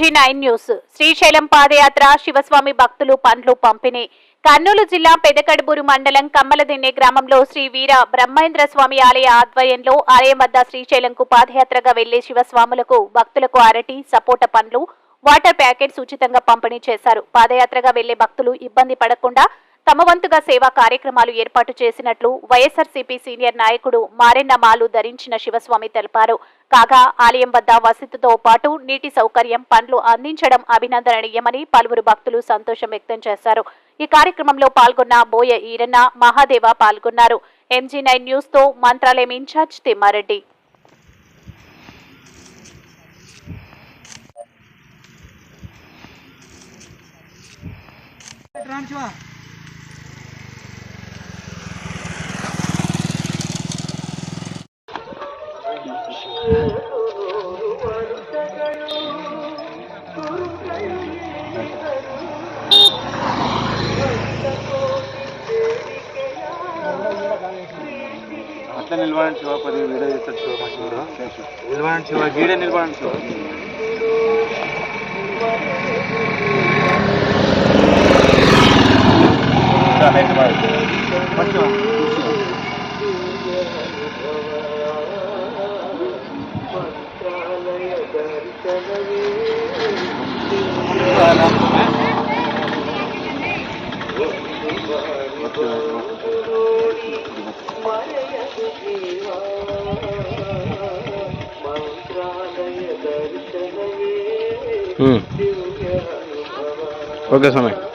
MG9 news. Srisailam పాదయాత్ర, శివస్వామి భక్తులు పండ్లు పంపిణీ. కర్నూలు జిల్లా పెదకడుబూరు మండలం కమ్మలదిన్నె గ్రామంలో శ్రీ వీర బ్రహ్మేంద్ర స్వామి ఆలయ ఆధ్వర్యంలో ఆలయం వద్ద శ్రీశైలంకు పాదయాత్రగా వెళ్లే శివస్వాములకు భక్తులకు అరటి, సపోటా పండ్లు, వాటర్ ప్యాకెట్స్ ఉచితంగా పంపిణీ చేశారు. పాదయాత్రగా వెళ్లే భక్తులు ఇబ్బంది పడకుండా తమ వంతుగా సేవా కార్యక్రమాలు ఏర్పాటు చేసినట్లు వైఎస్ఆర్సీపీ సీనియర్ నాయకుడు మారెన్న మాలు ధరించిన శివస్వామి తెలిపారు. కాగా ఆలయం వద్ద వసతితో పాటు నీటి సౌకర్యం, పండ్లు అందించడం అభినందనీయమని పలువురు భక్తులు సంతోషం వ్యక్తం చేశారు. ఈ కార్యక్రమంలో పాల్గొన్న బోయ ఈరన్న, మహాదేవ పాల్గొన్నారు. MG9 న్యూస్ తో మంత్రాలయం ఇన్ఛార్జ్ తిమ్మారెడ్డి. అట్లా నిలబడండి శివ, పది వీడియో చేస్తారు శివ, మా శివుడు నిలబడండి శివ, గీడే నిలబడండి శివ. ఓకే స్వామి.